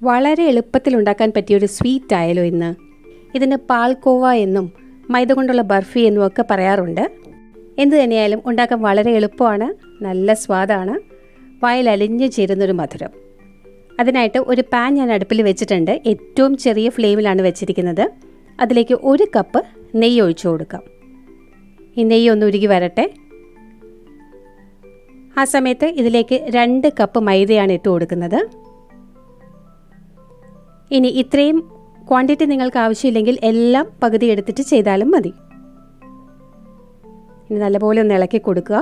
വളരെ എളുപ്പത്തിൽ ഉണ്ടാക്കാൻ പറ്റിയൊരു സ്വീറ്റ് ആയാലോ ഇന്ന്. ഇതിന് പാൽക്കോവ എന്നും മൈദ കൊണ്ടുള്ള ബർഫി എന്നും ഒക്കെ പറയാറുണ്ട്. എന്തു തന്നെയായാലും ഉണ്ടാക്കാൻ വളരെ എളുപ്പമാണ്, നല്ല സ്വാദാണ്, വായിലലിഞ്ഞു ചേരുന്നൊരു മധുരം. അതിനായിട്ട് ഒരു പാൻ ഞാൻ അടുപ്പിൽ വെച്ചിട്ടുണ്ട്. ഏറ്റവും ചെറിയ ഫ്ലെയിമിലാണ് വെച്ചിരിക്കുന്നത്. അതിലേക്ക് 1 കപ്പ് നെയ്യ് ഒഴിച്ചു കൊടുക്കാം. ഈ നെയ്യ് ഒന്ന് ഉരുകി വരട്ടെ. ആ സമയത്ത് ഇതിലേക്ക് 2 കപ്പ് മൈദയാണ് ഇട്ട് കൊടുക്കുന്നത്. ഇനി ഇത്രയും ക്വാണ്ടിറ്റി നിങ്ങൾക്ക് ആവശ്യമില്ലെങ്കിൽ എല്ലാം പകുതി എടുത്തിട്ട് ചെയ്താലും മതി. ഇനി നല്ലപോലെ ഒന്ന് ഇളക്കി കൊടുക്കുക.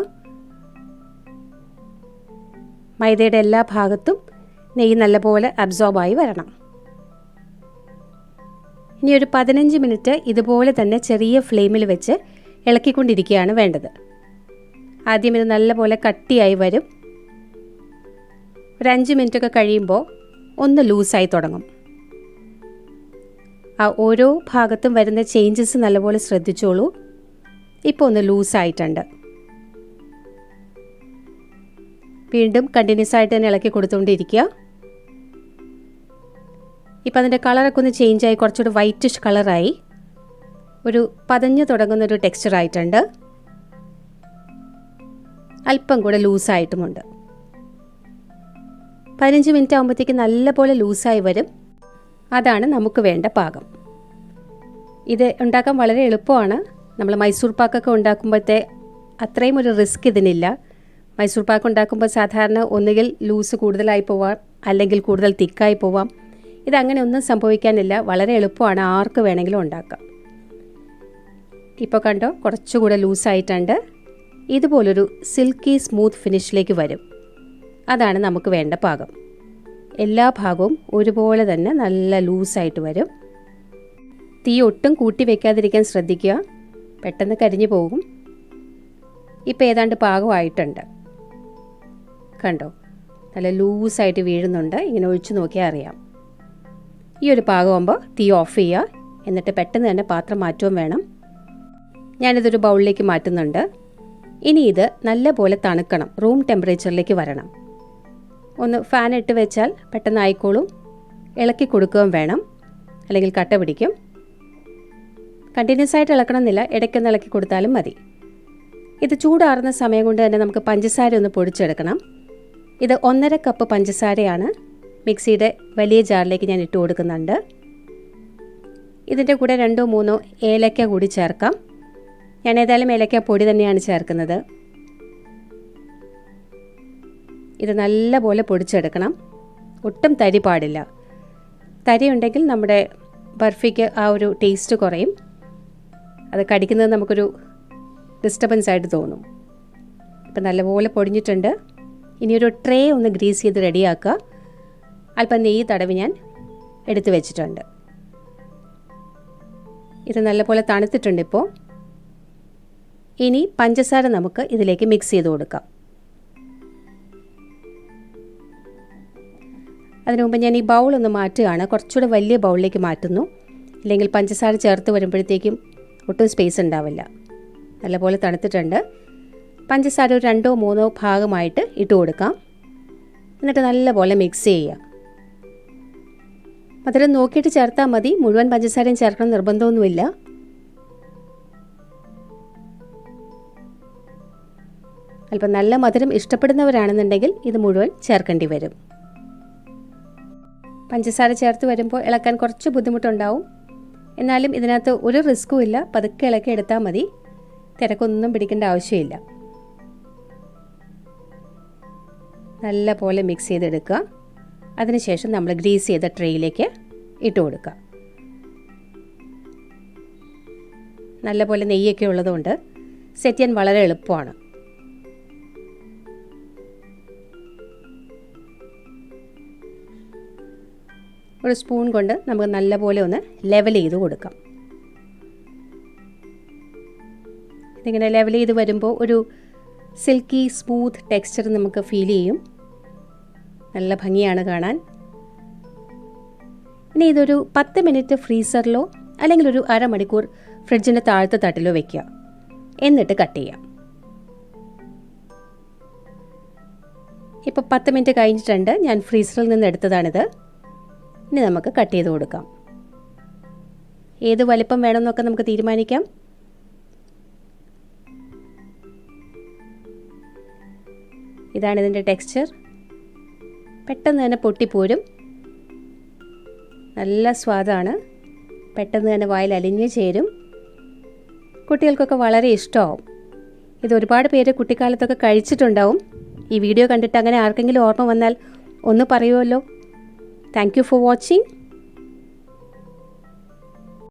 മൈദയുടെ എല്ലാ ഭാഗത്തും നെയ്യ് നല്ലപോലെ അബ്സോർബായി വരണം. ഇനി ഒരു 15 മിനിറ്റ് ഇതുപോലെ തന്നെ ചെറിയ ഫ്ലെയിമിൽ വെച്ച് ഇളക്കിക്കൊണ്ടിരിക്കുകയാണ് വേണ്ടത്. ആദ്യം ഇത് നല്ലപോലെ കട്ടിയായി വരും. ഒരു 5 മിനിറ്റൊക്കെ കഴിയുമ്പോൾ ഒന്ന് ലൂസായി തുടങ്ങും. ആ ഓരോ ഭാഗത്തും വരുന്ന ചേഞ്ചസ് നല്ലപോലെ ശ്രദ്ധിച്ചോളൂ. ഇപ്പോൾ ഒന്ന് ലൂസായിട്ടുണ്ട്. വീണ്ടും കണ്ടിന്യൂസ് ആയിട്ട് തന്നെ ഇളക്കി കൊടുത്തുകൊണ്ടിരിക്കുക. ഇപ്പം അതിൻ്റെ കളറൊക്കെ ഒന്ന് ചേഞ്ചായി കുറച്ചുകൂടി വൈറ്റിഷ് കളറായി ഒരു പതഞ്ഞു തുടങ്ങുന്നൊരു ടെക്സ്ചറായിട്ടുണ്ട്. അല്പം കൂടെ ലൂസായിട്ടുമുണ്ട്. 15 മിനിറ്റ് ആകുമ്പോഴത്തേക്ക് നല്ലപോലെ ലൂസായി വരും. അതാണ് നമുക്ക് വേണ്ട പാകം. ഇത് ഉണ്ടാക്കാൻ വളരെ എളുപ്പമാണ്. നമ്മൾ മൈസൂർ പാക്കൊക്കെ ഉണ്ടാക്കുമ്പോഴത്തെ അത്രയും ഒരു റിസ്ക് ഇതിനില്ല. മൈസൂർ പാക്ക് ഉണ്ടാക്കുമ്പോൾ സാധാരണ ഒന്നുകിൽ ലൂസ് കൂടുതലായി പോവാം, അല്ലെങ്കിൽ കൂടുതൽ തിക്കായി പോവാം. ഇതങ്ങനെ ഒന്നും സംഭവിക്കാനില്ല. വളരെ എളുപ്പമാണ്, ആർക്ക് വേണമെങ്കിലും ഉണ്ടാക്കാം. ഇപ്പോൾ കണ്ടോ, കുറച്ചുകൂടെ ലൂസായിട്ടുണ്ട്. ഇതുപോലൊരു സിൽക്കി സ്മൂത്ത് ഫിനിഷിലേക്ക് വരും. അതാണ് നമുക്ക് വേണ്ട പാകം. എല്ലാ ഭാഗവും ഒരുപോലെ തന്നെ നല്ല ലൂസായിട്ട് വരും. തീ ഒട്ടും കൂട്ടി വയ്ക്കാതിരിക്കാൻ ശ്രദ്ധിക്കുക, പെട്ടെന്ന് കരിഞ്ഞു പോകും. ഇപ്പോൾ ഏതാണ്ട് പാകമായിട്ടുണ്ട്. കണ്ടോ, നല്ല ലൂസായിട്ട് വീഴുന്നുണ്ട്. ഇങ്ങനെ ഒഴിച്ചു നോക്കിയാൽ അറിയാം. ഈ ഒരു പാകമാകുമ്പോൾ തീ ഓഫ് ചെയ്യുക. എന്നിട്ട് പെട്ടെന്ന് തന്നെ പാത്രം മാറ്റുകയും വേണം. ഞാനിതൊരു ബൗളിലേക്ക് മാറ്റുന്നുണ്ട്. ഇനി ഇത് നല്ലപോലെ തണുക്കണം, റൂം ടെമ്പറേച്ചറിലേക്ക് വരണം. ഒന്ന് ഫാൻ ഇട്ട് വെച്ചാൽ പെട്ടെന്ന് ആയിക്കോളും. ഇളക്കി കൊടുക്കുകയും വേണം, അല്ലെങ്കിൽ കട്ട പിടിക്കും. കണ്ടിന്യൂസ് ആയിട്ട് ഇളക്കണമെന്നില്ല, ഇടയ്ക്കൊന്ന് ഇളക്കി കൊടുത്താലും മതി. ഇത് ചൂടാറുന്ന സമയം കൊണ്ട് തന്നെ നമുക്ക് പഞ്ചസാര ഒന്ന് പൊടിച്ചെടുക്കണം. ഇത് 1.5 കപ്പ് പഞ്ചസാരയാണ് മിക്സിയുടെ വലിയ ജാറിലേക്ക് ഞാൻ ഇട്ട് കൊടുക്കുന്നുണ്ട്. ഇതിൻ്റെ കൂടെ 2-3 ഏലക്ക കൂടി ചേർക്കാം. ഞാൻ ഏതായാലും ഏലക്ക പൊടി തന്നെയാണ് ചേർക്കുന്നത്. ഇത് നല്ലപോലെ പൊടിച്ചെടുക്കണം. ഒട്ടും തരി പാടില്ല. തരി ഉണ്ടെങ്കിൽ നമ്മുടെ ബർഫിക്ക് ആ ഒരു ടേസ്റ്റ് കുറയും. അത് കടിക്കുന്നത് നമുക്കൊരു ഡിസ്റ്റർബൻസ് ആയിട്ട് തോന്നും. ഇപ്പം നല്ലപോലെ പൊടിഞ്ഞിട്ടുണ്ട്. ഇനിയൊരു ട്രേ ഒന്ന് ഗ്രീസ് ചെയ്ത് റെഡിയാക്കുക. അല്പം നെയ്യ് തടവി ഞാൻ എടുത്ത് വെച്ചിട്ടുണ്ട്. ഇത് നല്ലപോലെ തണുത്തിട്ടുണ്ട്. ഇപ്പോൾ ഇനി പഞ്ചസാര നമുക്ക് ഇതിലേക്ക് മിക്സ് ചെയ്ത് കൊടുക്കാം. അതിനു മുമ്പ് ഞാൻ ഈ ബൗളൊന്ന് മാറ്റുകയാണ്. കുറച്ചുകൂടെ വലിയ ബൗളിലേക്ക് മാറ്റുന്നു. ഇല്ലെങ്കിൽ പഞ്ചസാര ചേർത്ത് വരുമ്പോഴത്തേക്കും ഒട്ടും സ്പേസ് ഉണ്ടാവില്ല. നല്ലപോലെ തണുത്തിട്ടുണ്ട്. പഞ്ചസാര ഒരു 2-3 ഭാഗമായിട്ട് ഇട്ട് കൊടുക്കാം. എന്നിട്ട് നല്ലപോലെ മിക്സ് ചെയ്യുക. മധുരം നോക്കിയിട്ട് ചേർത്താൽ മതി. മുഴുവൻ പഞ്ചസാരയും ചേർക്കണം നിർബന്ധമൊന്നുമില്ല. അല്പം നല്ല മധുരം ഇഷ്ടപ്പെടുന്നവരാണെന്നുണ്ടെങ്കിൽ ഇത് മുഴുവൻ ചേർക്കേണ്ടി വരും. പഞ്ചസാര ചേർത്ത് വരുമ്പോൾ ഇളക്കാൻ കുറച്ച് ബുദ്ധിമുട്ടുണ്ടാവും. എന്നാലും ഇതിനകത്ത് ഒരു റിസ്ക്കും ഇല്ല. പതുക്കെ ഇളക്കി എടുത്താൽ മതി. തിരക്കൊന്നും പിടിക്കേണ്ട ആവശ്യമില്ല. നല്ല പോലെ മിക്സ് ചെയ്തെടുക്കുക. അതിനുശേഷം നമ്മൾ ഗ്രീസ് ചെയ്ത ട്രേയിലേക്ക് ഇട്ട് കൊടുക്കുക. നല്ലപോലെ നെയ്യൊക്കെ ഉള്ളതുകൊണ്ട് സെറ്റ് ചെയ്യാൻ വളരെ എളുപ്പമാണ്. ഒരു സ്പൂൺ കൊണ്ട് നമുക്ക് നല്ലപോലെ ഒന്ന് ലെവൽ ചെയ്ത് കൊടുക്കാം. ഇതിങ്ങനെ ലെവൽ ചെയ്ത് വരുമ്പോൾ ഒരു സിൽക്കി സ്മൂത്ത് ടെക്സ്ചർ നമുക്ക് ഫീൽ ചെയ്യും. നല്ല ഭംഗിയാണ് കാണാൻ. ഇനി ഇതൊരു 10 മിനിറ്റ് ഫ്രീസറിലോ അല്ലെങ്കിൽ ഒരു അരമണിക്കൂർ ഫ്രിഡ്ജിൻ്റെ താഴത്തെ തട്ടിലോ വെക്കുക. എന്നിട്ട് കട്ട് ചെയ്യാം. ഇപ്പോൾ 10 മിനിറ്റ് കഴിഞ്ഞിട്ടുണ്ട്. ഞാൻ ഫ്രീസറിൽ നിന്ന് എടുത്തതാണിത്. ഇനി നമുക്ക് കട്ട് ചെയ്ത് കൊടുക്കാം. ഏത് വലിപ്പം വേണമെന്നൊക്കെ നമുക്ക് തീരുമാനിക്കാം. ഇതാണ് ഇതിൻ്റെ ടെക്സ്ചർ. പെട്ടെന്ന് തന്നെ പൊട്ടിപ്പോരും. നല്ല സ്വാദാണ്. പെട്ടെന്ന് തന്നെ വായിൽ അലിഞ്ഞു ചേരും. കുട്ടികൾക്കൊക്കെ വളരെ ഇഷ്ടമാവും. ഇത് ഒരുപാട് പേര് കുട്ടിക്കാലത്തൊക്കെ കഴിച്ചിട്ടുണ്ടാവും. ഈ വീഡിയോ കണ്ടിട്ട് അങ്ങനെ ആർക്കെങ്കിലും ഓർമ്മ വന്നാൽ ഒന്ന് പറയുമല്ലോ. Thank you for watching.